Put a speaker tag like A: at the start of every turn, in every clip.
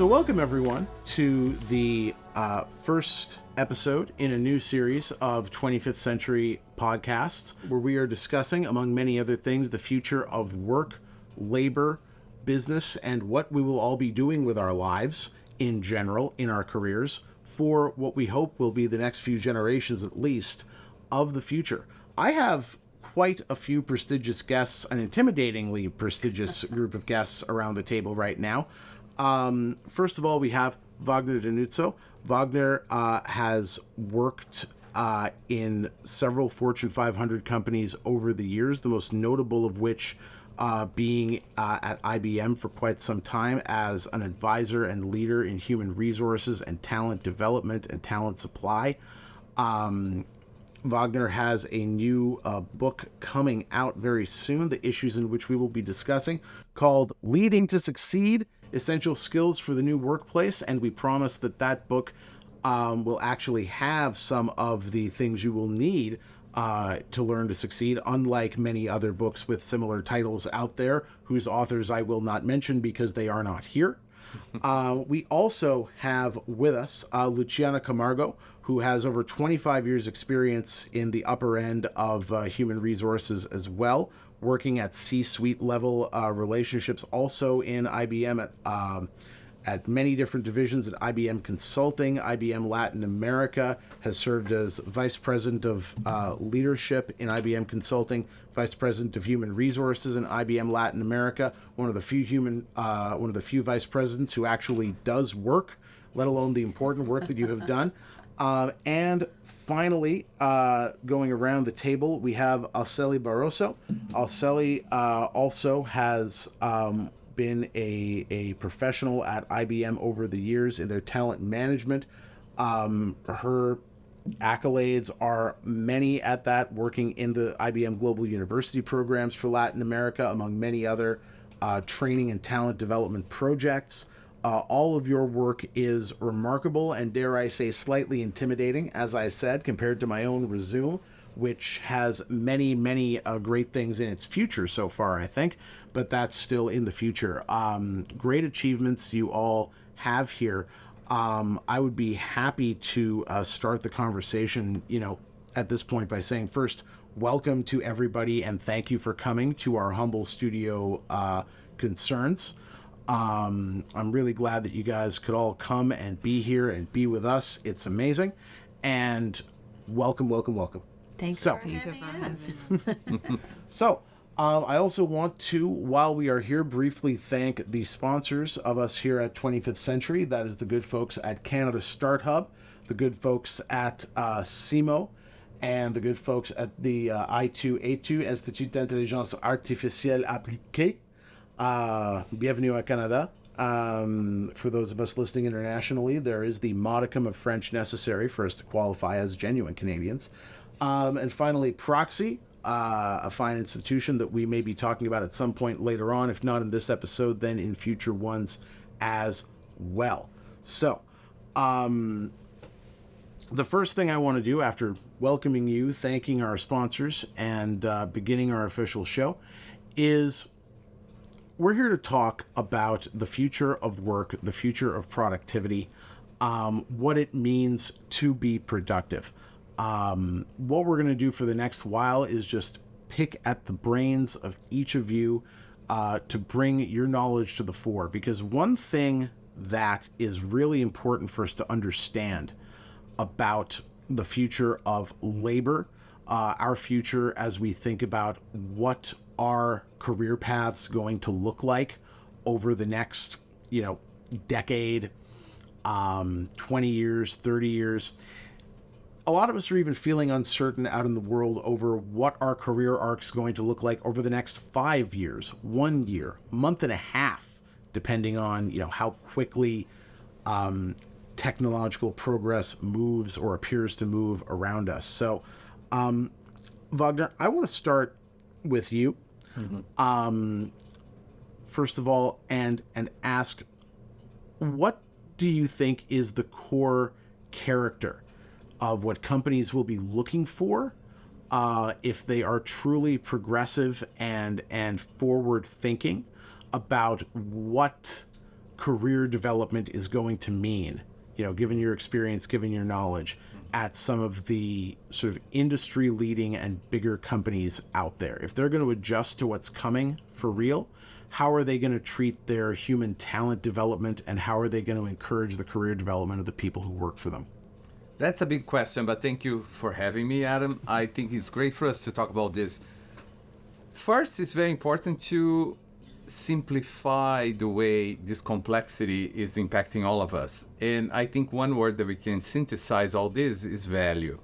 A: So welcome everyone to the first episode in a new series of 25th Century podcasts, where we are discussing, among many other things, the future of work, labor, business, and what we will all be doing with our lives in general, in our careers, for what we hope will be the next few generations at least of the future. I have quite a few prestigious guests, an intimidatingly prestigious group of guests around the table right now. First of all, we have Wagner Denuzzo. Wagner has worked in several Fortune 500 companies over the years, the most notable of which being at IBM for quite some time as an advisor and leader in human resources and talent development and talent supply. Wagner has a new book coming out very soon, the issues in which we will be discussing, called Leading to Succeed, Essential Skills for the New Workplace, and we promise that that book will actually have some of the things you will need to learn to succeed, unlike many other books with similar titles out there, whose authors I will not mention because they are not here. We also have with us Luciana Camargo, who has over 25 years experience in the upper end of human resources as well, working at C-suite level relationships, also in IBM at many different divisions at IBM Consulting. IBM Latin America, has served as Vice President of Leadership in IBM Consulting, Vice President of Human Resources in IBM Latin America, one of the few Vice Presidents who actually does work, let alone the important work that you have done. And finally, going around the table, we have Alcely Barroso. Alcely also has been a professional at IBM over the years in their talent management. Her accolades are many at that, working in the IBM Global University programs for Latin America, among many other training and talent development projects. All of your work is remarkable and, dare I say, slightly intimidating, as I said, compared to my own resume, which has many, many great things in its future so far, I think, but that's still in the future. Great achievements you all have here. I would be happy to start the conversation, at this point by saying, first, welcome to everybody and thank you for coming to our humble studio concerns. I'm really glad that you guys could all come and be here and be with us. It's amazing. And welcome, welcome, welcome.
B: Thanks for having us.
A: So, I also want to, while we are here, briefly thank the sponsors of us here at 25th Century. That is the good folks at Canada Start Hub, the good folks at CIMO, and the good folks at the I2A2, Institut d'Intelligence Artificielle Appliquée. Bienvenue à Canada. For those of us listening internationally, there is the modicum of French necessary for us to qualify as genuine Canadians. And finally, Proxy, a fine institution that we may be talking about at some point later on, if not in this episode, then in future ones as well. So, the first thing I want to do after welcoming you, thanking our sponsors, and beginning our official show is we're here to talk about the future of work, the future of productivity, what it means to be productive. What we're going to do for the next while is just pick at the brains of each of you to bring your knowledge to the fore, because one thing that is really important for us to understand about the future of labor, our future as we think about what our career paths going to look like over the next, decade, 20 years, 30 years. A lot of us are even feeling uncertain out in the world over what our career arc's going to look like over the next 5 years, 1 year, month and a half, depending on, how quickly technological progress moves or appears to move around us. So, Wagner, I want to start with you. Mm-hmm. First of all, and ask, what do you think is the core character of what companies will be looking for if they are truly progressive and forward thinking about what career development is going to mean, given your experience, given your knowledge at some of the sort of industry leading and bigger companies out there. If they're going to adjust to what's coming for real, how are they going to treat their human talent development, and how are they going to encourage the career development of the people who work for them?
C: That's a big question, but thank you for having me, Adam. I think it's great for us to talk about this. First, it's very important to simplify the way this complexity is impacting all of us. And I think one word that we can synthesize all this is value.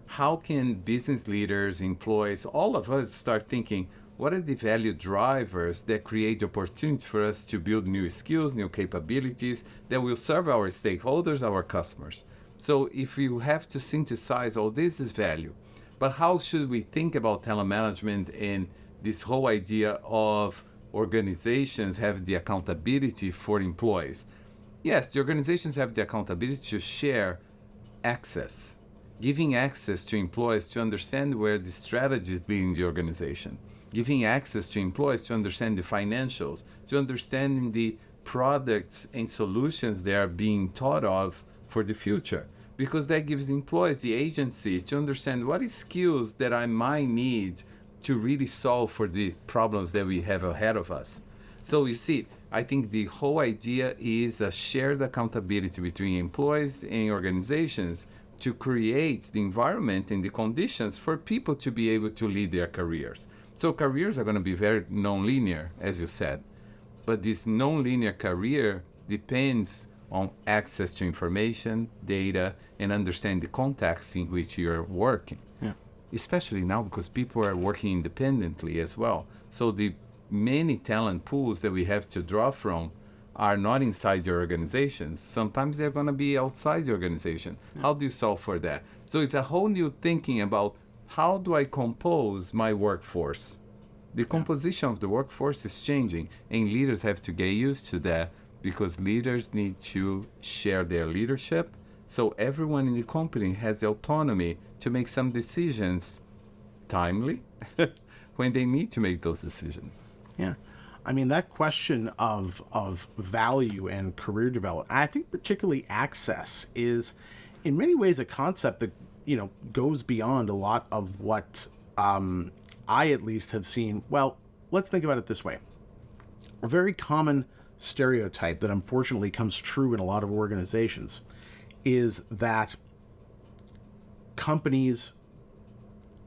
C: How can business leaders, employees, all of us start thinking, what are the value drivers that create the opportunity for us to build new skills, new capabilities that will serve our stakeholders, our customers? So if you have to synthesize all this is value. But how should we think about talent management and this whole idea of organizations have the accountability for employees? Yes, the organizations have the accountability to share access, giving access to employees to understand where the strategy is leading the organization, giving access to employees to understand the financials, to understanding the products and solutions they are being thought of for the future, because that gives the employees the agency to understand what is skills that I might need to really solve for the problems that we have ahead of us. So you see, I think the whole idea is a shared accountability between employees and organizations to create the environment and the conditions for people to be able to lead their careers. So careers are going to be very non-linear, as you said. But this non-linear career depends on access to information, data, and understand the context in which you're working.
A: Yeah.
C: Especially now because people are working independently as well. So the many talent pools that we have to draw from are not inside your organizations. Sometimes they're going to be outside the organization. Yeah. How do you solve for that? So it's a whole new thinking about how do I compose my workforce? The composition of the workforce is changing, and leaders have to get used to that because leaders need to share their leadership. So everyone in the company has the autonomy to make some decisions timely when they need to make those decisions.
A: Yeah. I mean, that question of value and career development, I think particularly access is in many ways a concept that, goes beyond a lot of what I at least have seen. Well, let's think about it this way. A very common stereotype that unfortunately comes true in a lot of organizations is that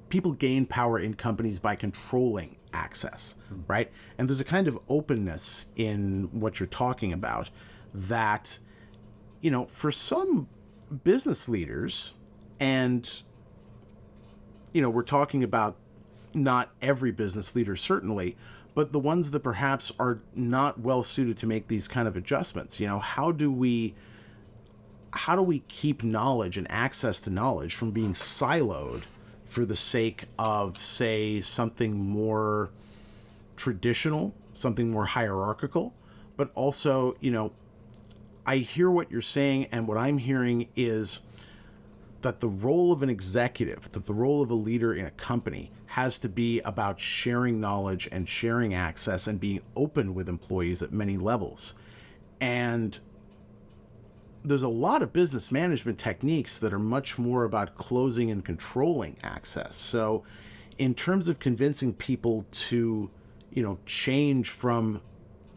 A: people gain power in companies by controlling access, right? And there's a kind of openness in what you're talking about that, for some business leaders, and, we're talking about not every business leader, certainly, but the ones that perhaps are not well suited to make these kind of adjustments. How do we keep knowledge and access to knowledge from being siloed for the sake of, say, something more traditional, something more hierarchical, but also, I hear what you're saying, and what I'm hearing is that the role of an executive, that the role of a leader in a company has to be about sharing knowledge and sharing access and being open with employees at many levels. And there's a lot of business management techniques that are much more about closing and controlling access. So in terms of convincing people to, change from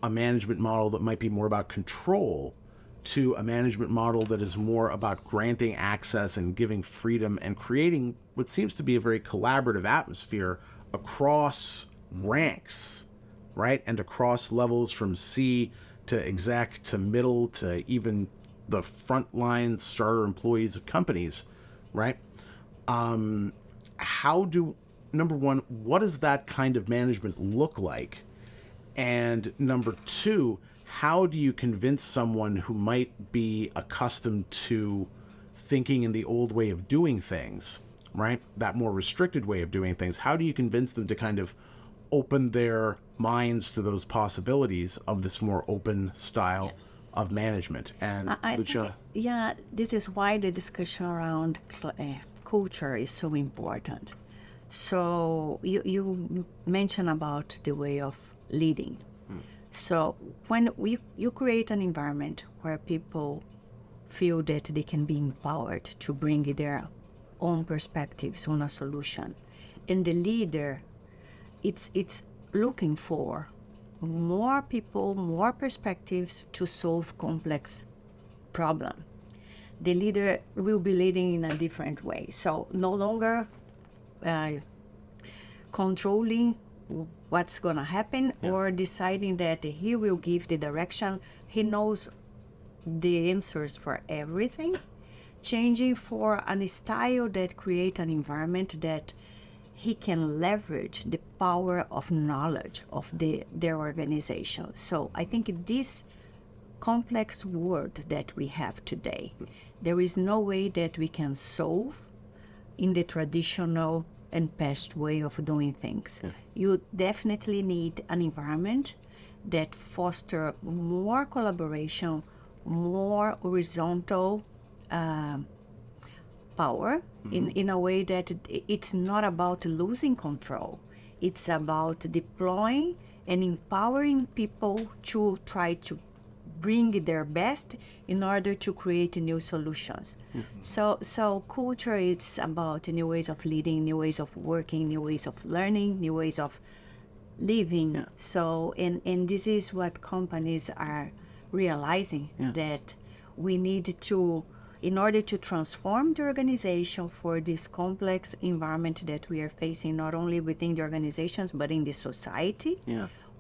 A: a management model that might be more about control to a management model that is more about granting access and giving freedom and creating what seems to be a very collaborative atmosphere across ranks, right? And across levels from C to exec to middle to even the frontline starter employees of companies, right? Number one, what does that kind of management look like? And number two, how do you convince someone who might be accustomed to thinking in the old way of doing things, right? That more restricted way of doing things. How do you convince them to kind of open their minds to those possibilities of this more open style of management? And Luciana?
B: This is why the discussion around culture is so important. So you mentioned about the way of leading. So when you create an environment where people feel that they can be empowered to bring their own perspectives on a solution, and the leader, it's looking for more people, more perspectives to solve complex problem. The leader will be leading in a different way. So no longer controlling what's going to happen or deciding that he will give the direction. He knows the answers for everything. Changing for a style that create an environment that he can leverage the power of knowledge of their organization. So I think this complex world that we have today, there is no way that we can solve in the traditional and past way of doing things. You definitely need an environment that foster more collaboration, more horizontal power in a way that it's not about losing control. It's about deploying and empowering people to try to bring their best in order to create new solutions. So culture is about new ways of leading, new ways of working, new ways of learning, new ways of living. So and this is what companies are realizing, that we need to, in order to transform the organization for this complex environment that we are facing, not only within the organizations, but in the society,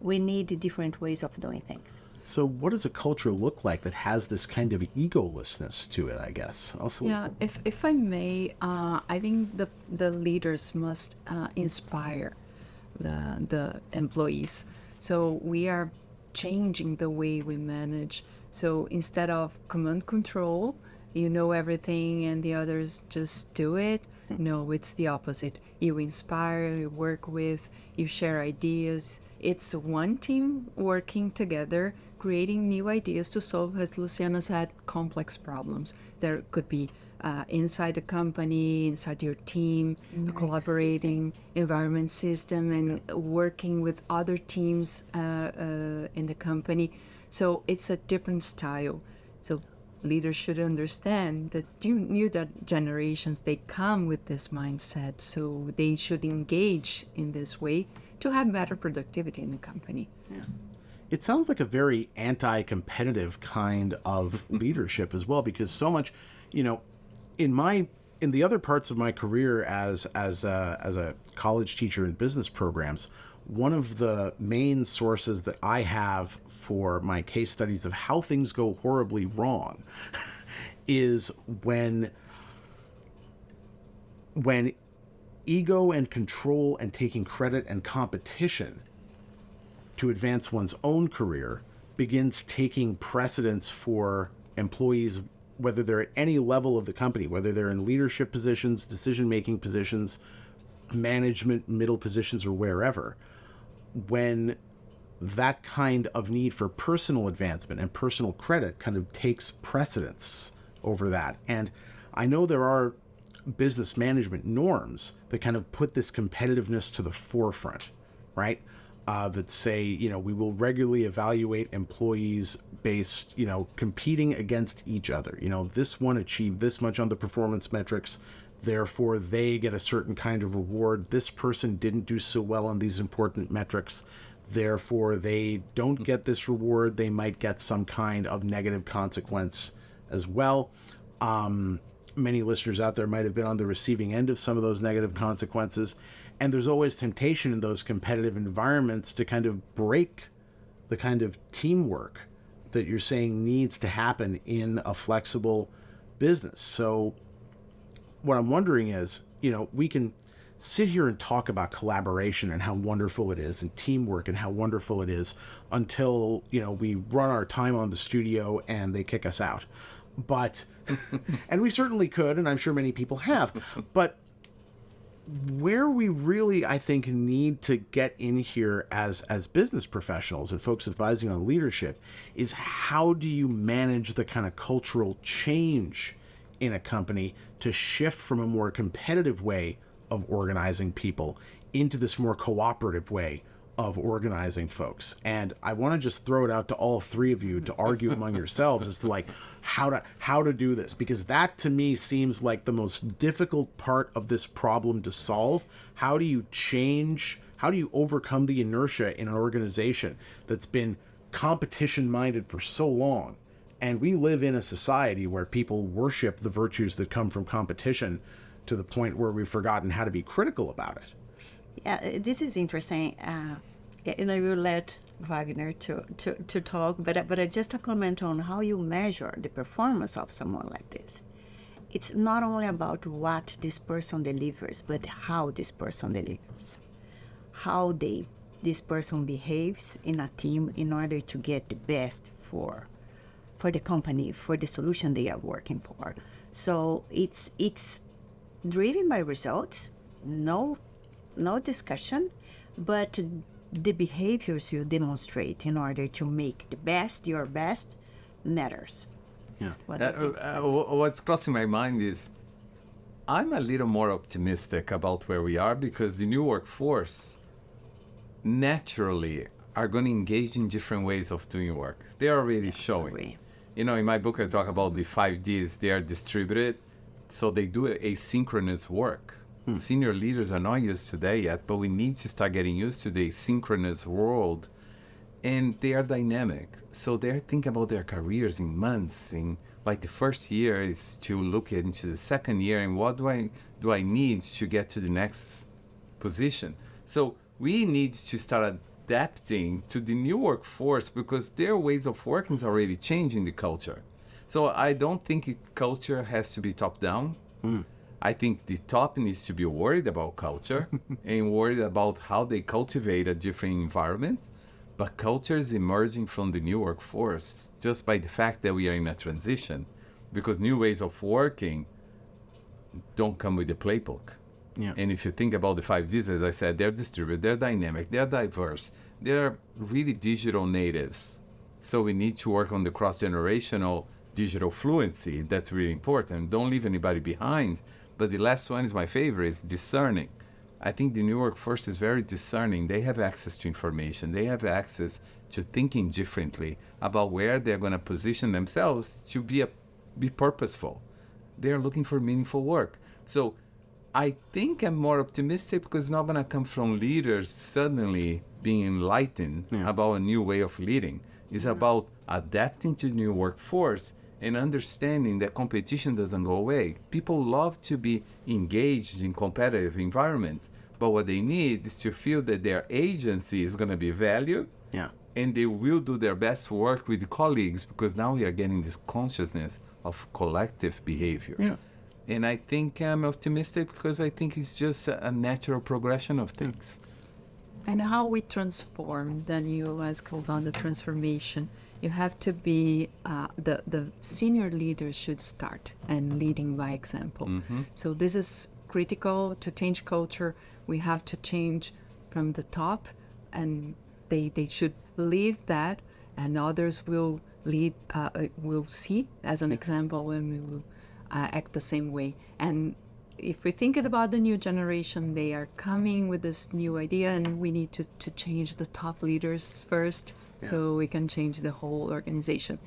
B: we need different ways of doing things.
A: So what does a culture look like that has this kind of egolessness to it, I guess? Also,
D: Yeah, if I may, I think the leaders must inspire the employees. So we are changing the way we manage. So instead of command control, you know everything and the others just do it. No, it's the opposite. You inspire, you work with, you share ideas. It's one team working together, creating new ideas to solve, as Luciana said, complex problems. There could be inside the company, inside your team, a collaborating environment system, and working with other teams in the company. So it's a different style. So leaders should understand that new generations, they come with this mindset. So they should engage in this way to have better productivity in the company.
A: it sounds like a very anti-competitive kind of leadership as well, because so much, in the other parts of my career as a college teacher in business programs, one of the main sources that I have for my case studies of how things go horribly wrong is when ego and control and taking credit and competition to advance one's own career begins taking precedence for employees, whether they're at any level of the company, whether they're in leadership positions, decision-making positions, management, middle positions, or wherever. When that kind of need for personal advancement and personal credit kind of takes precedence over that. And I know there are business management norms that kind of put this competitiveness to the forefront, right? That say, we will regularly evaluate employees based, competing against each other. This one achieved this much on the performance metrics, therefore they get a certain kind of reward. This person didn't do so well on these important metrics, therefore they don't get this reward. They might get some kind of negative consequence as well. Many listeners out there might have been on the receiving end of some of those negative consequences. And there's always temptation in those competitive environments to kind of break the kind of teamwork that you're saying needs to happen in a flexible business. So what I'm wondering is, we can sit here and talk about collaboration and how wonderful it is, and teamwork and how wonderful it is, until, we run our time on the studio and they kick us out. But, and we certainly could, and I'm sure many people have, but where we really, I think, need to get in here as business professionals and folks advising on leadership is, how do you manage the kind of cultural change in a company to shift from a more competitive way of organizing people into this more cooperative way of organizing folks. And I want to just throw it out to all three of you to argue among yourselves as to like how to do this, because that to me seems like the most difficult part of this problem to solve. How do you overcome the inertia in an organization that's been competition minded for so long? And we live in a society where people worship the virtues that come from competition to the point where we've forgotten how to be critical about it.
B: Yeah, this is interesting. And I will let Wagner to talk, but just a comment on how you measure the performance of someone like this. It's not only about what this person delivers, but how this person delivers, how this person behaves in a team in order to get the best for the company, for the solution they are working for. So it's driven by results, no discussion, but the behaviors you demonstrate in order to make your best matters.
A: Yeah.
C: What's crossing my mind is I'm a little more optimistic about where we are, because the new workforce naturally are going to engage in different ways of doing work. They're already showing.
B: Agree.
C: You know, in my book, I talk about the 5Ds. They are distributed, so they do asynchronous work. Senior leaders are not used to that yet, but we need to start getting used to the asynchronous world. And they are dynamic. So they're thinking about their careers in months. In like the first year is to look into the second year and what do I need to get to the next position. So we need to start adapting to the new workforce, because their ways of working is already changing the culture. So I don't think culture has to be top down. I think the top needs to be worried about culture and worried about how they cultivate a different environment. But culture is emerging from the new workforce just by the fact that we are in a transition, because new ways of working don't come with a playbook.
A: Yeah.
C: And if you think about the 5Ds, as I said, they're distributed, they're dynamic, they're diverse, they're really digital natives. So we need to work on the cross-generational digital fluency. That's really important. Don't leave anybody behind. But the last one is my favorite, is discerning. I think the new workforce is very discerning. They have access to information. They have access to thinking differently about where they're going to position themselves to be purposeful. They're looking for meaningful work. So I think I'm more optimistic, because it's not going to come from leaders suddenly being enlightened about a new way of leading. It's about adapting to the new workforce and understanding that competition doesn't go away. People love to be engaged in competitive environments, but what they need is to feel that their agency is going to be valued, and they will do their best work with colleagues, because now we are getting this consciousness of collective behavior.
A: Yeah.
C: And I think I'm optimistic, because I think it's just a natural progression of things.
D: And how we transform, then you ask about the transformation. You have to be, the senior leaders should start and leading by example. So this is critical to change culture. We have to change from the top, and they should leave that, and others will lead, will see as an example, and we will act the same way. And if we think about the new generation, they are coming with this new idea, and we need to change the top leaders first, so we can change the whole organization.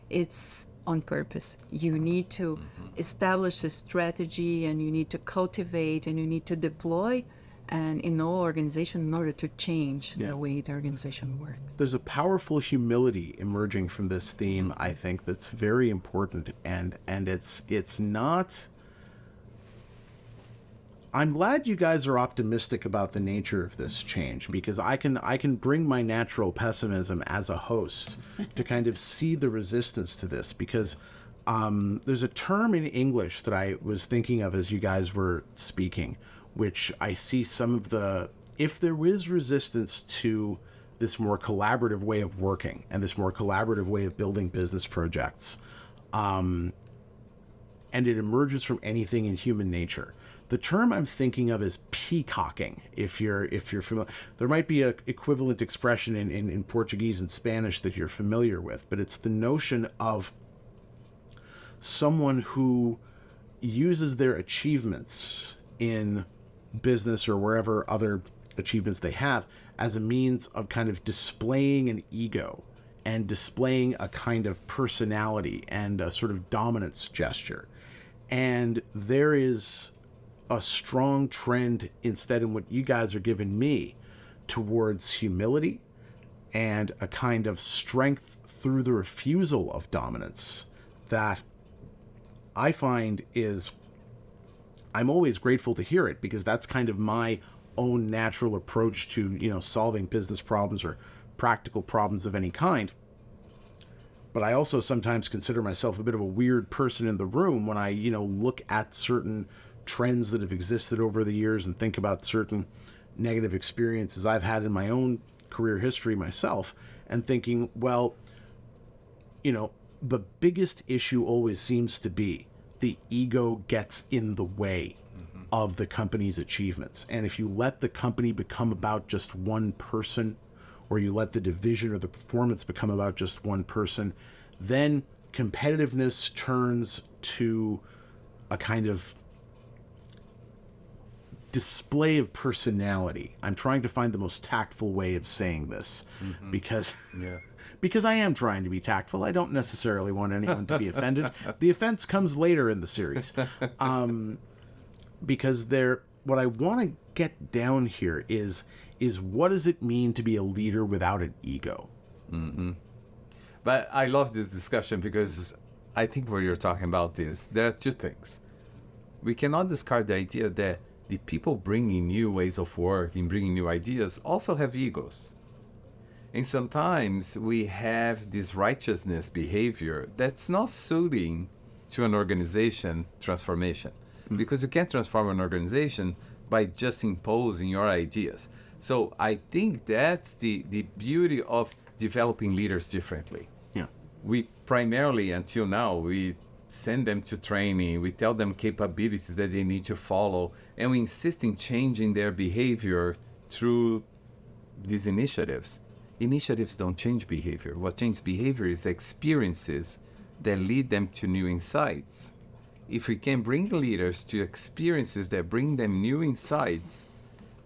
D: It's on purpose. You need to establish a strategy, and you need to cultivate, and you need to deploy, and in all organization, in order to change the way the organization works.
A: There's a powerful humility emerging from this theme, I think, that's very important, and it's not. I'm glad you guys are optimistic about the nature of this change, because I can bring my natural pessimism as a host to kind of see the resistance to this, because there's a term in English that I was thinking of as you guys were speaking, which I see some of the, if there is resistance to this more collaborative way of working and this more collaborative way of building business projects, and it emerges from anything in human nature. The term I'm thinking of is peacocking. If you're familiar, there might be an equivalent expression in Portuguese and Spanish that you're familiar with, but it's the notion of someone who uses their achievements in business or wherever other achievements they have as a means of kind of displaying an ego and displaying a kind of personality and a sort of dominance gesture. And there is a strong trend instead in what you guys are giving me towards humility and a kind of strength through the refusal of dominance that I find is, I'm always grateful to hear it, because that's kind of my own natural approach to, solving business problems or practical problems of any kind. But I also sometimes consider myself a bit of a weird person in the room when I, look at certain trends that have existed over the years and think about certain negative experiences I've had in my own career history myself, and thinking, well, the biggest issue always seems to be the ego gets in the way of the company's achievements. And if you let the company become about just one person, or you let the division or the performance become about just one person, then competitiveness turns to a kind of display of personality. I'm trying to find the most tactful way of saying this, because because I am trying to be tactful. I don't necessarily want anyone to be offended. The offense comes later in the series, because what I want to get down here is what does it mean to be a leader without an ego?
C: But I love this discussion, because I think when you're talking about this, there are two things. We cannot discard the idea that the people bringing new ways of working, bringing new ideas, also have egos. And sometimes we have this righteousness behavior that's not suiting to an organization transformation. Because you can't transform an organization by just imposing your ideas. So I think that's the beauty of developing leaders differently.
A: Yeah.
C: We primarily, until now, we send them to training, we tell them capabilities that they need to follow, and we insist in changing their behavior through these initiatives. Initiatives don't change behavior. What changes behavior is experiences that lead them to new insights. If we can bring leaders to experiences that bring them new insights,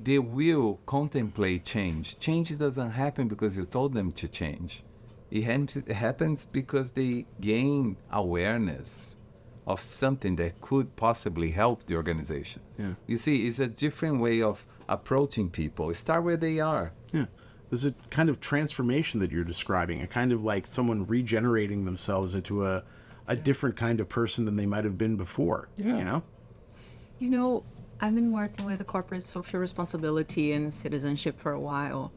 C: they will contemplate change. Change doesn't happen because you told them to change. It happens because they gain awareness of something that could possibly help the organization.
A: Yeah.
C: You see, it's a different way of approaching people. Start where they are.
A: Yeah. There's a kind of transformation that you're describing, a kind of like someone regenerating themselves into a different kind of person than they might have been before.
C: Yeah.
D: I've been working with the corporate social responsibility and citizenship for a while,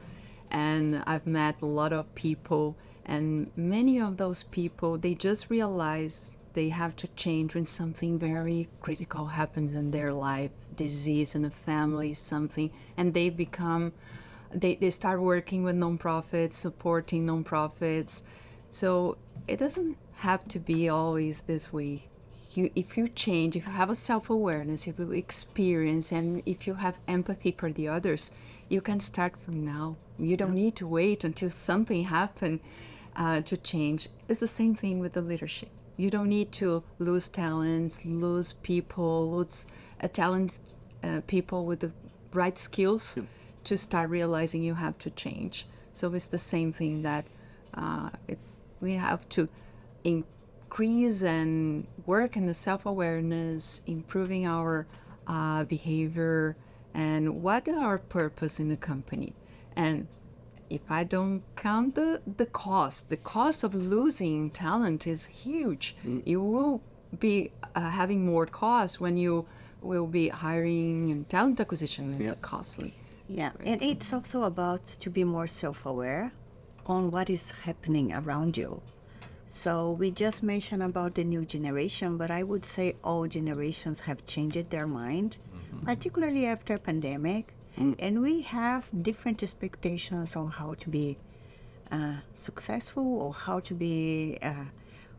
D: and I've met a lot of people, and many of those people, they just realize they have to change when something very critical happens in their life, disease in a family, something, and they start working with nonprofits, supporting nonprofits. So it doesn't have to be always this way. If you change, if you have a self-awareness, if you experience, and if you have empathy for the others, you can start from now. You don't need to wait until something happens to change. It's the same thing with the leadership. You don't need to lose talents, lose people, lose people with the right skills to start realizing you have to change. So it's the same thing that we have to increase and work in the self-awareness, improving our behavior, and what our purpose in the company. And if I don't count the cost of losing talent is huge. You will be having more costs when you will be hiring, and talent acquisition is costly.
B: Yeah, and it's also about to be more self-aware on what is happening around you. So we just mentioned about the new generation, but I would say all generations have changed their mind, particularly after pandemic. And we have different expectations on how to be successful, or how to be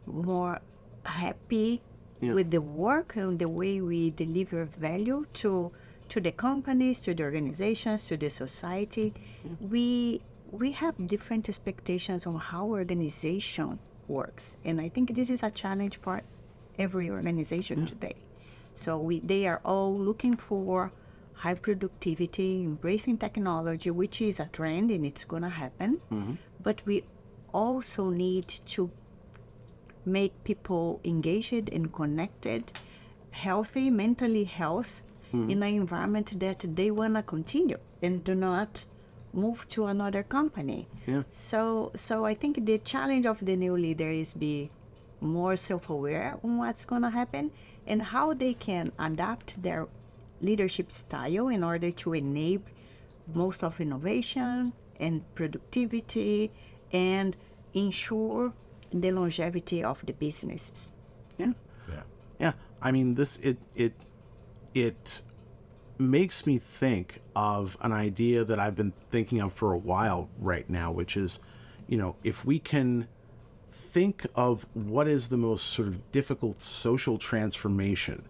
B: more happy with the work and the way we deliver value to the companies, to the organizations, to the society. We have different expectations on how organization works, and I think this is a challenge for every organization today. So they are all looking for high productivity, embracing technology, which is a trend and it's going to happen. But we also need to make people engaged and connected, healthy, mentally health, in an environment that they want to continue and do not move to another company.
A: Yeah.
B: So I think the challenge of the new leader is be more self-aware on what's going to happen and how they can adapt their leadership style in order to enable most of innovation and productivity and ensure the longevity of the businesses.
A: Yeah.
C: Yeah.
A: Yeah. I mean, it makes me think of an idea that I've been thinking of for a while right now, which is, if we can think of what is the most sort of difficult social transformation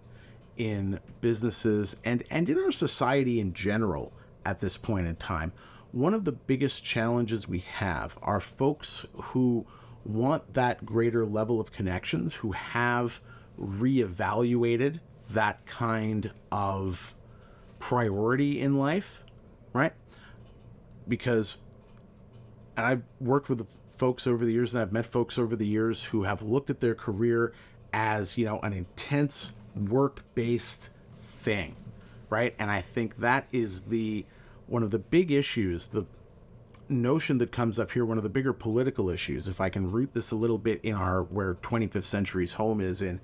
A: in businesses and in our society in general at this point in time, one of the biggest challenges we have are folks who want that greater level of connections, who have reevaluated that kind of priority in life, right? Because, and I've worked with folks over the years and I've met folks over the years who have looked at their career as, an intense work-based thing, right? And I think that is one of the big issues, the notion that comes up here, one of the bigger political issues, if I can root this a little bit in where 25th Century's home is in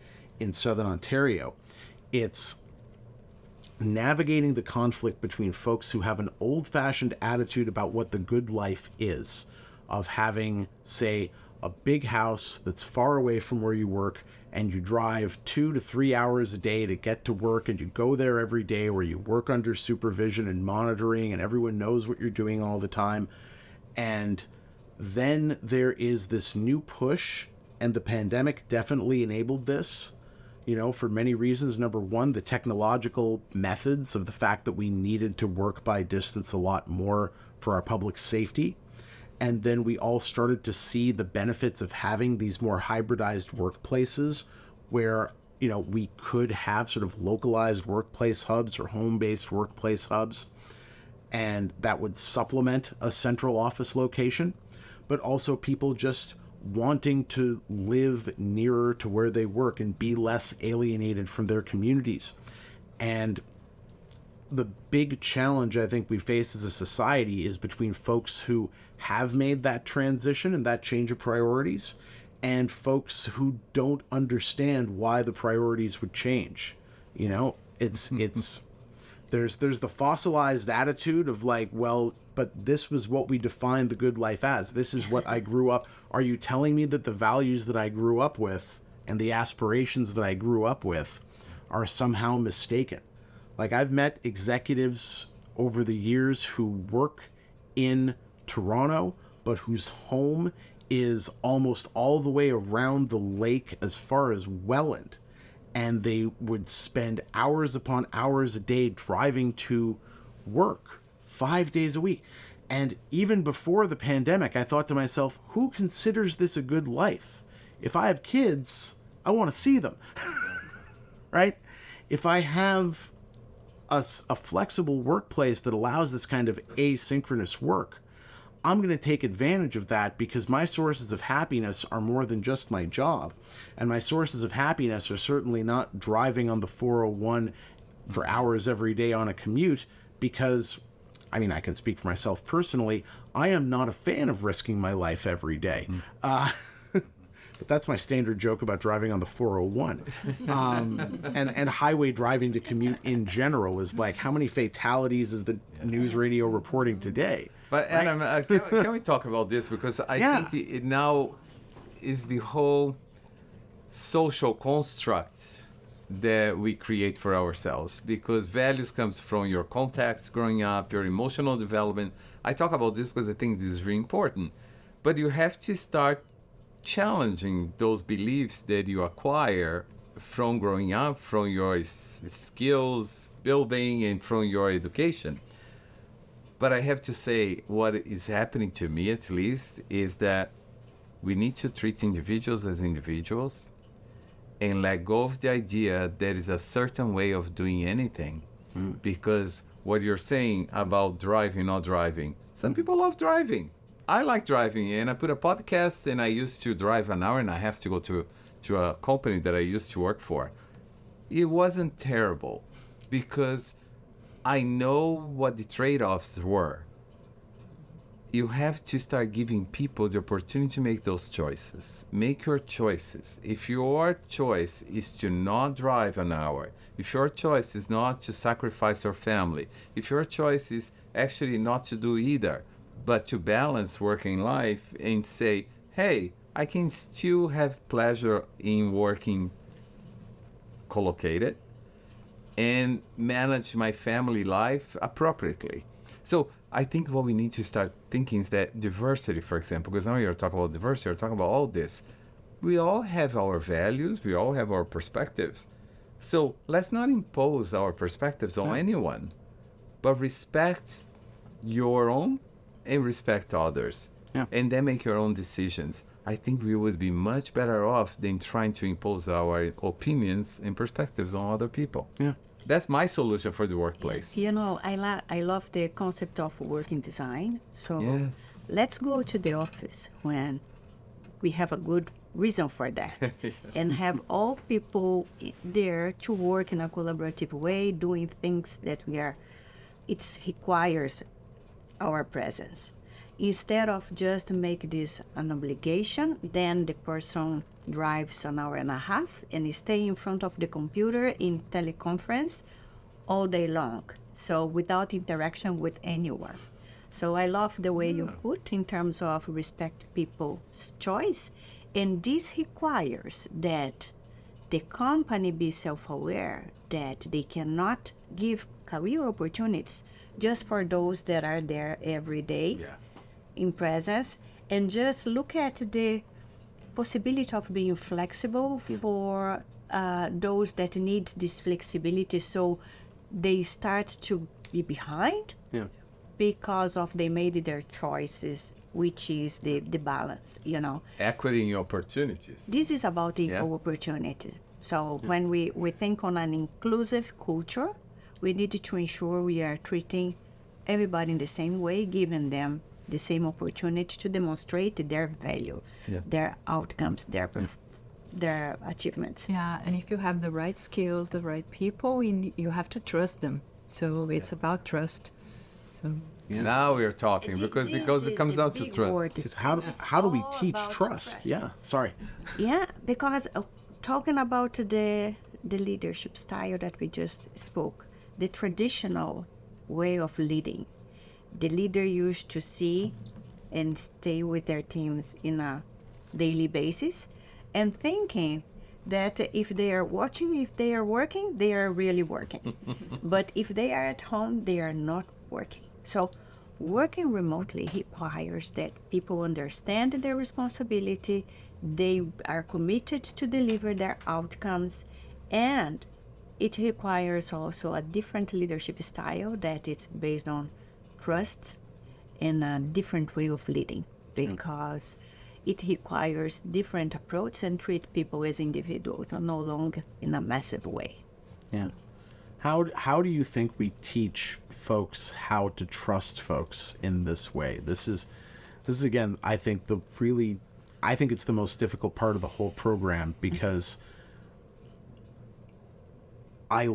A: Southern Ontario. It's navigating the conflict between folks who have an old-fashioned attitude about what the good life is, of having, say, a big house that's far away from where you work, and you drive 2 to 3 hours a day to get to work, and you go there every day where you work under supervision and monitoring, and everyone knows what you're doing all the time. And then there is this new push, and the pandemic definitely enabled this, for many reasons. Number one, the technological methods of the fact that we needed to work by distance a lot more for our public safety. And then we all started to see the benefits of having these more hybridized workplaces where, we could have sort of localized workplace hubs or home-based workplace hubs, and that would supplement a central office location, but also people just wanting to live nearer to where they work and be less alienated from their communities. And the big challenge I think we face as a society is between folks who have made that transition and that change of priorities and folks who don't understand why the priorities would change. It's there's the fossilized attitude of like, well, but this was what we defined the good life as. This is what I grew up. Are you telling me that the values that I grew up with and the aspirations that I grew up with are somehow mistaken? Like, I've met executives over the years who work in Toronto, but whose home is almost all the way around the lake as far as Welland. And they would spend hours upon hours a day driving to work 5 days a week. And even before the pandemic, I thought to myself, who considers this a good life? If I have kids, I want to see them, right? If I have a flexible workplace that allows this kind of asynchronous work, I'm going to take advantage of that because my sources of happiness are more than just my job. And my sources of happiness are certainly not driving on the 401 for hours every day on a commute because, I mean, I can speak for myself personally, I am not a fan of risking my life every day. But that's my standard joke about driving on the 401. And highway driving to commute in general is like, how many fatalities is the news radio reporting today?
C: But Adam, can we talk about this? Because I think it now is the whole social construct that we create for ourselves. Because values comes from your context growing up, your emotional development. I talk about this because I think this is really important. But you have to start challenging those beliefs that you acquire from growing up, from your skills building, and from your education. But I have to say, what is happening to me at least is that we need to treat individuals as individuals and let go of the idea there is a certain way of doing anything Because what you're saying about driving, not driving, some people love driving. I like driving, and I put a podcast, and I used to drive an hour and a half to go to a company that I used to work for. It wasn't terrible because I know what the trade-offs were. You have to start giving people the opportunity to make those choices. Make your choices. If your choice is to not drive an hour, if your choice is not to sacrifice your family, if your choice is actually not to do either, but to balance working life and say, hey, I can still have pleasure in working collocated and manage my family life appropriately. So I think what we need to start thinking is that diversity, for example, because now you're talking about diversity, you're talking about all this. We all have our values, we all have our perspectives. So let's not impose our perspectives on anyone, but respect your own and respect others.
A: Yeah.
C: And then make your own decisions. I think we would be much better off than trying to impose our opinions and perspectives on other people.
A: Yeah.
C: That's my solution for the workplace.
B: You know, I love the concept of working design. So
C: Yes.
B: let's go to the office when we have a good reason for that.
C: Yes.
B: And have all people there to work in a collaborative way, doing things that it requires our presence. Instead of just make this an obligation, then the person drives an hour and a half and stay in front of the computer in teleconference all day long. So without interaction with anyone. So I love the way you put in terms of respect people's choice. And this requires that the company be self-aware that they cannot give career opportunities just for those that are there every day in presence, and just look at the possibility of being flexible for those that need this flexibility, so they start to be behind because of they made their choices, which is the balance, you know.
C: Equity in opportunities.
B: This is about equal opportunity. So when we think on an inclusive culture, we need to ensure we are treating everybody in the same way, giving them the same opportunity to demonstrate their value, their outcomes, their achievements.
D: Yeah, and if you have the right skills, the right people, you have to trust them. So it's about trust. So
C: Now we're talking because it comes down to trust.
A: It's how do we teach trust? Yeah. Sorry.
B: Yeah, because talking about the leadership style that we just spoke, the traditional way of leading, the leader used to see and stay with their teams in a daily basis and thinking that if they are watching, if they are working, they are really working. But if they are at home, they are not working. So working remotely requires that people understand their responsibility, they are committed to deliver their outcomes, and it requires also a different leadership style that it's based on trust and a different way of leading, because it requires different approach and treat people as individuals and no longer in a massive way.
A: Yeah. How do you think we teach folks how to trust folks in this way? This is again, I think it's the most difficult part of the whole program, because I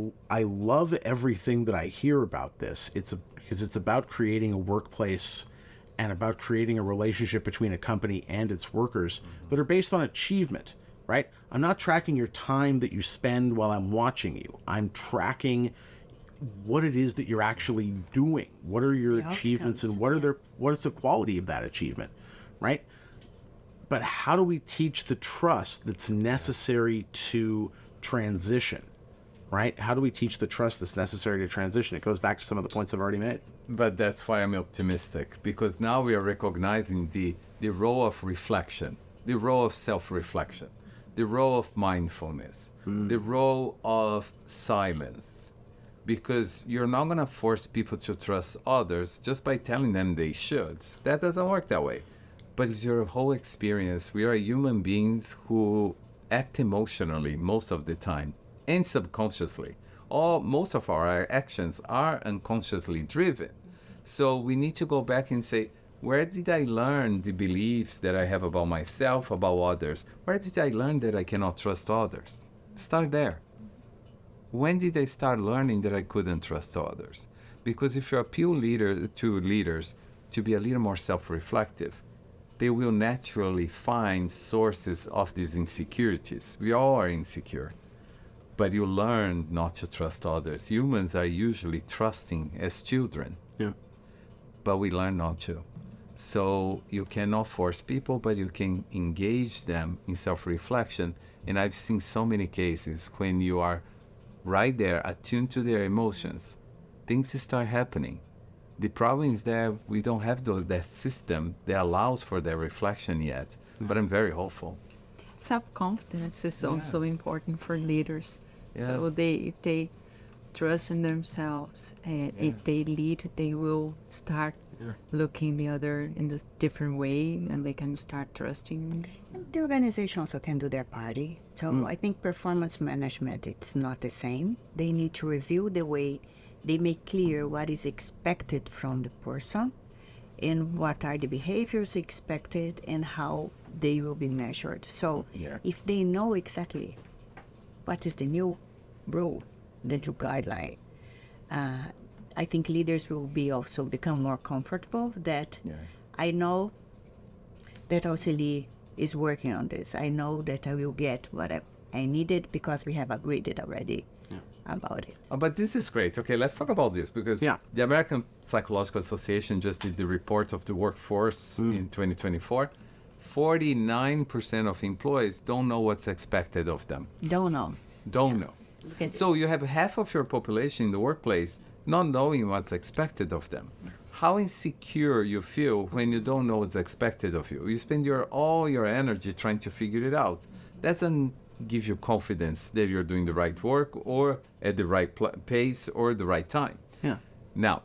A: love everything that I hear about this. Because it's about creating a workplace and about creating a relationship between a company and its workers that are based on achievement, right? I'm not tracking your time that you spend while I'm watching you. I'm tracking what it is that you're actually doing. What are your achievements and what is the quality of that achievement, right? But how do we teach the trust that's necessary to transition, right? How do we teach the trust that's necessary to transition? It goes back to some of the points I've already made.
C: But that's why I'm optimistic, because now we are recognizing the role of reflection, the role of self-reflection, the role of mindfulness, the role of silence. Because you're not going to force people to trust others just by telling them they should. That doesn't work that way. But it's your whole experience. We are human beings who act emotionally most of the time and subconsciously. most of our actions are unconsciously driven. So we need to go back and say, where did I learn the beliefs that I have about myself, about others? Where did I learn that I cannot trust others? Start there. When did I start learning that I couldn't trust others? Because if you appeal to leaders to be a little more self-reflective, they will naturally find sources of these insecurities. We all are insecure, but you learn not to trust others. Humans are usually trusting as children, but we learn not to. So you cannot force people, but you can engage them in self-reflection. And I've seen so many cases when you are right there, attuned to their emotions, things start happening. The problem is that we don't have that system that allows for that reflection yet. But I'm very hopeful.
D: Self-confidence is also
C: Yes.
D: important for leaders. So
C: Yes.
D: if they trust in themselves and if they lead, they will start looking the other in a different way, and they can start trusting.
B: The organization also can do their party. So I think performance management, it's not the same. They need to review the way they make clear what is expected from the person and what are the behaviors expected and how they will be measured. So if they know exactly what is the new rule, the new guideline, I think leaders will be also become more comfortable that I know that Alcely is working on this. I know that I will get what I needed because we have agreed it already about it.
C: Oh, but this is great. Okay, let's talk about this because the American Psychological Association just did the report of the workforce in 2024. 49% of employees don't know what's expected of them.
B: Don't know.
C: Don't know.
B: Look at
C: So you have half of your population in the workplace not knowing what's expected of them. How insecure you feel when you don't know what's expected of you. You spend all your energy trying to figure it out. Doesn't give you confidence that you're doing the right work or at the right pace or the right time. Now,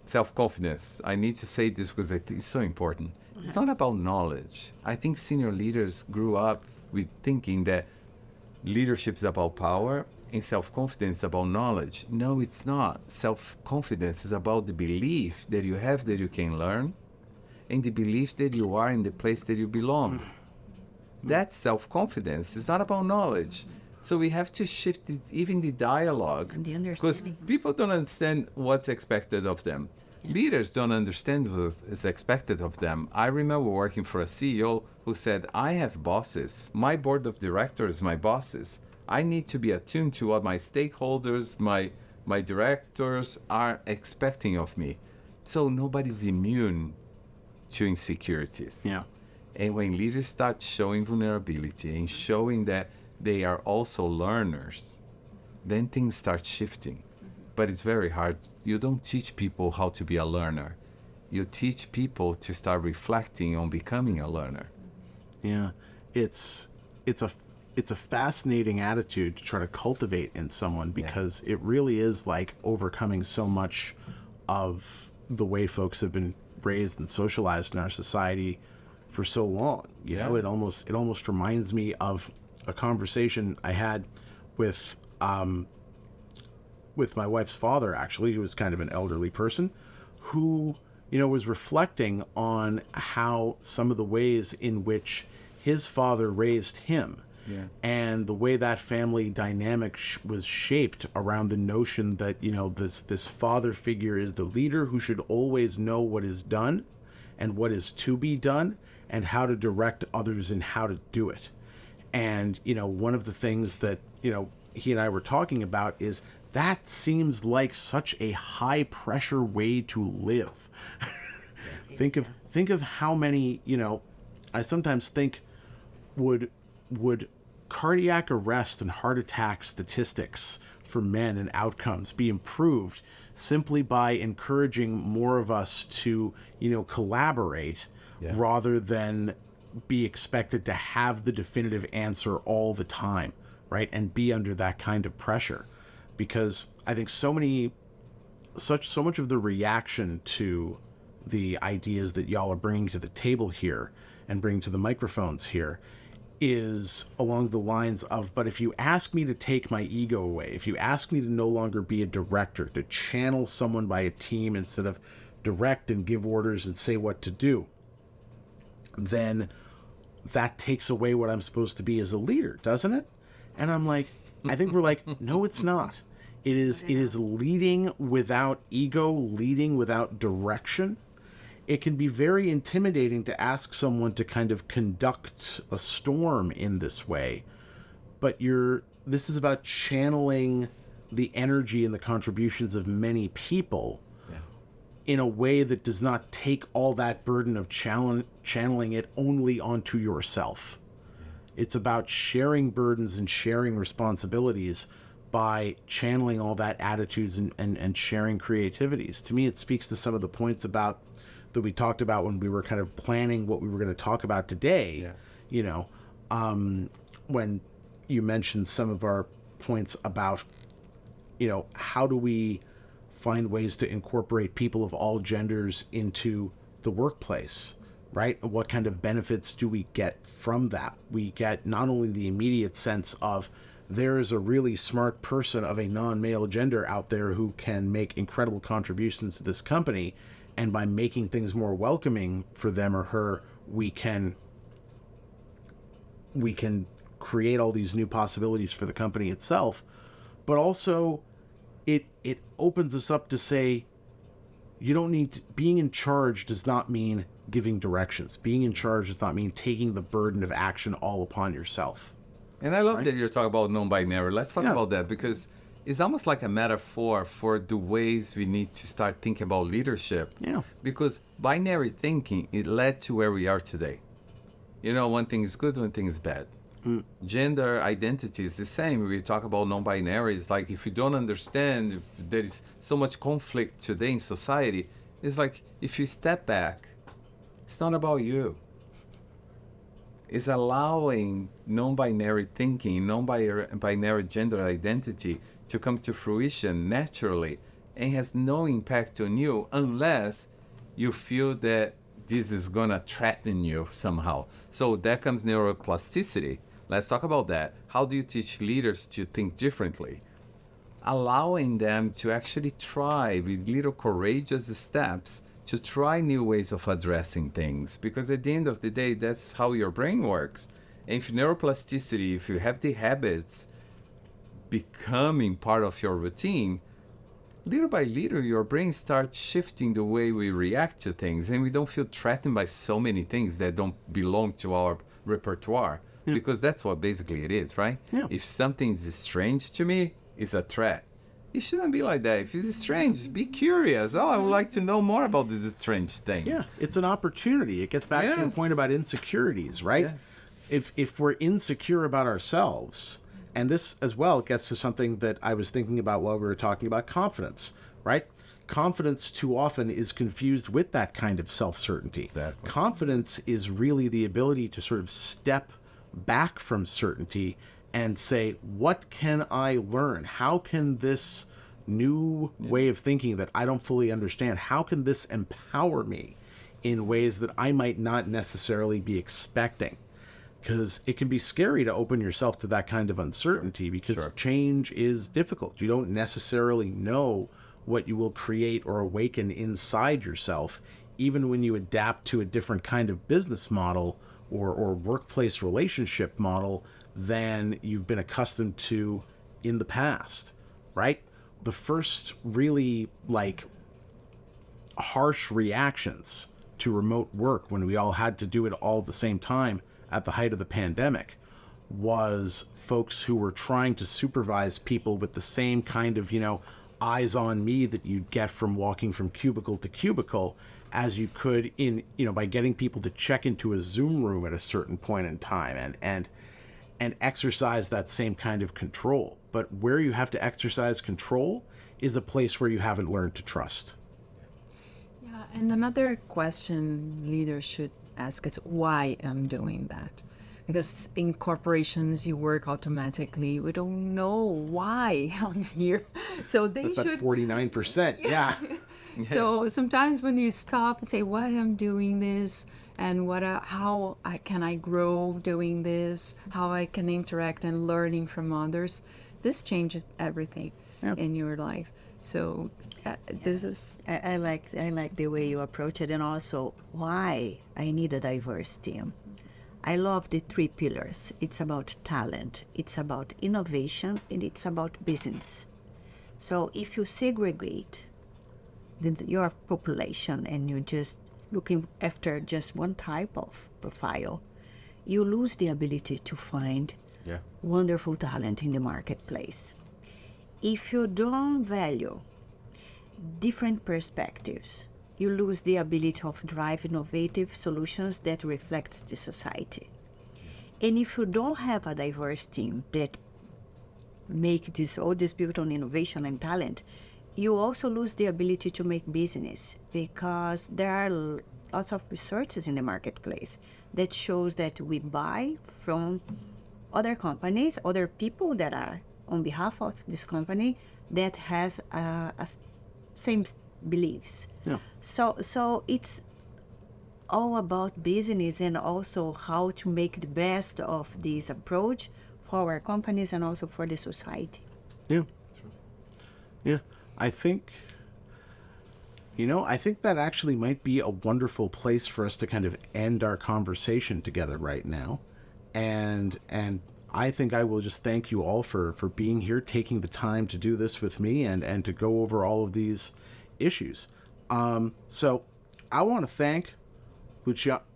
C: self-confidence. I need to say this because it's so important. It's not about knowledge. I think senior leaders grew up with thinking that leadership is about power and self-confidence is about knowledge. No, it's not. Self-confidence is about the belief that you have that you can learn and the belief that you are in the place that you belong. That's self-confidence. It's not about knowledge. So we have to shift even the dialogue
B: And the
C: because
B: understanding.
C: people don't understand what's expected of them. Leaders don't understand what is expected of them. I remember working for a CEO who said, I have bosses. My board of directors, my bosses. I need to be attuned to what my stakeholders, my directors are expecting of me. So nobody's immune to insecurities. And when leaders start showing vulnerability and showing that they are also learners, then things start shifting. But it's very hard. You don't teach people how to be a learner. You teach people to start reflecting on becoming a learner.
A: It's a fascinating attitude to try to cultivate in someone because it really is like overcoming so much of the way folks have been raised and socialized in our society for so long. You know, it almost reminds me of a conversation I had with my wife's father, actually, who was kind of an elderly person, who, you know, was reflecting on how some of the ways in which his father raised him and the way that family dynamic was shaped around the notion that, you know, this father figure is the leader who should always know what is done and what is to be done and how to direct others in how to do it. And, you know, one of the things that, you know, he and I were talking about is that seems like such a high pressure way to live. Think of how many, you know, I sometimes think would cardiac arrest and heart attack statistics for men and outcomes be improved simply by encouraging more of us to, you know, collaborate rather than be expected to have the definitive answer all the time, right? And be under that kind of pressure. Because I think so much of the reaction to the ideas that y'all are bringing to the table here and bringing to the microphones here is along the lines of, but if you ask me to take my ego away, if you ask me to no longer be a director, to channel someone by a team instead of direct and give orders and say what to do, then that takes away what I'm supposed to be as a leader, doesn't it? And I'm like, I think we're like, no, it's not. It is leading without ego, leading without direction. It can be very intimidating to ask someone to kind of conduct a storm in this way. But this is about channeling the energy and the contributions of many people in a way that does not take all that burden of channeling it only onto yourself. It's about sharing burdens and sharing responsibilities by channeling all that attitudes and sharing creativities. To me, it speaks to some of the points that we talked about when we were kind of planning what we were going to talk about today. Yeah. When you mentioned some of our points about, how do we find ways to incorporate people of all genders into the workplace, right? What kind of benefits do we get from that? We get not only the immediate sense of there is a really smart person of a non-male gender out there who can make incredible contributions to this company, and by making things more welcoming for them or her, we can create all these new possibilities for the company itself. But also it opens us up to say, you don't need to, being in charge does not mean giving directions. Being in charge does not mean taking the burden of action all upon yourself.
C: And I love that you're talking about non-binary. Let's talk about that, because it's almost like a metaphor for the ways we need to start thinking about leadership. Yeah. Because binary thinking, it led to where we are today. One thing is good, one thing is bad. Gender identity is the same. We talk about non-binary. It's like, if you don't understand, there is so much conflict today in society. It's like, if you step back, it's not about you. Is allowing non-binary thinking, non-binary gender identity to come to fruition naturally, and has no impact on you unless you feel that this is going to threaten you somehow. So that comes neuroplasticity. Let's talk about that. How do you teach leaders to think differently? Allowing them to actually try with little courageous steps to try new ways of addressing things, because at the end of the day, that's how your brain works. And if neuroplasticity, if you have the habits becoming part of your routine, little by little, your brain starts shifting the way we react to things, and we don't feel threatened by so many things that don't belong to our repertoire, because that's what basically it is, right? Yeah. If something is strange to me, it's a threat. It shouldn't be like that. If it's strange, be curious. Oh, I would like to know more about this strange thing.
A: Yeah, it's an opportunity. It gets back to your point about insecurities, right? Yes. If we're insecure about ourselves, and this as well gets to something that I was thinking about while we were talking about confidence, right? Confidence too often is confused with that kind of self-certainty. Exactly. Confidence is really the ability to sort of step back from certainty and say, what can I learn? How can this new way of thinking that I don't fully understand, how can this empower me in ways that I might not necessarily be expecting? Because it can be scary to open yourself to that kind of uncertainty, because change is difficult. You don't necessarily know what you will create or awaken inside yourself, even when you adapt to a different kind of business model or workplace relationship model than you've been accustomed to in the past, right? The first really harsh reactions to remote work, when we all had to do it all at the same time at the height of the pandemic, was folks who were trying to supervise people with the same kind of, eyes on me that you'd get from walking from cubicle to cubicle as you could by getting people to check into a Zoom room at a certain point in time and exercise that same kind of control. But where you have to exercise control is a place where you haven't learned to trust.
D: Yeah, and another question leaders should ask is why I'm doing that. Because in corporations, you work automatically. We don't know why I'm here. So they
A: That's
D: should...
A: That's 49%, yeah.
D: So sometimes when you stop and say, why I'm doing this, and how can I grow doing this, how I can interact and learning from others. This changes everything in your life. So this is
B: I like the way you approach it, and also why I need a diverse team. I love the three pillars. It's about talent, it's about innovation, and it's about business. So if you segregate your population and you're just looking after just one type of profile, you lose the ability to find wonderful talent in the marketplace. If you don't value different perspectives, you lose the ability of drive innovative solutions that reflects the society. And if you don't have a diverse team that make this all this built on innovation and talent, you also lose the ability to make business, because there are lots of researches in the marketplace that shows that we buy from other companies, other people that are on behalf of this company that have same beliefs.
A: Yeah.
B: So it's all about business, and also how to make the best of this approach for our companies and also for the society.
A: Yeah. Yeah. I think that actually might be a wonderful place for us to kind of end our conversation together right now. And I think I will just thank you all for being here, taking the time to do this with me and to go over all of these issues. So I want to thank Luciana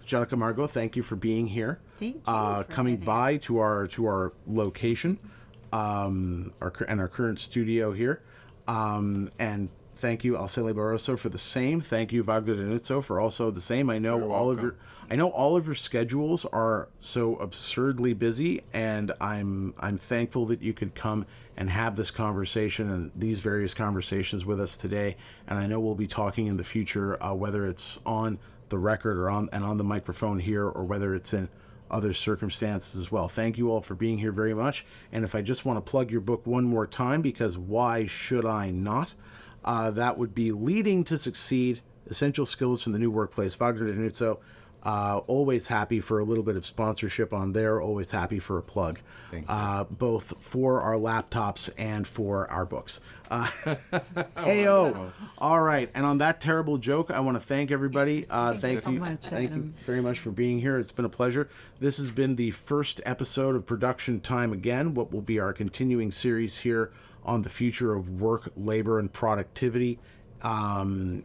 A: Camargo. Thank you for being here.
B: Thank you for
A: coming
B: having
A: by to our location, our current studio here. And thank you, Alcely Barroso, for the same. Thank you, Wagner Denuzzo, for also the same. I know all of your schedules are so absurdly busy, and I'm thankful that you could come and have this conversation and these various conversations with us today. And I know we'll be talking in the future, whether it's on the record or on the microphone here, or whether it's in other circumstances as well. Thank you all for being here very much. And if I just want to plug your book one more time, because why should I not? That would be Leading to Succeed, Essential Skills from the New Workplace. Wagner Denuzzo, always happy for a little bit of sponsorship on there, always happy for a plug.
C: Thank you.
A: Both for our laptops and for our books. Ayo. All right. And on that terrible joke, I want to thank everybody. Thank
D: so
A: you.
D: much,
A: Thank you
D: Adam.
A: very much for being here. It's been a pleasure. This has been the first episode of Production Time Again, what will be our continuing series here on the future of work, labor, and productivity, going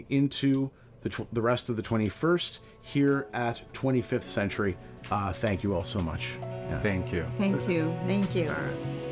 A: into the rest of the 21st here at 25th Century. Thank you all so much. Yeah.
C: Thank you.
D: Thank you.
B: Thank you.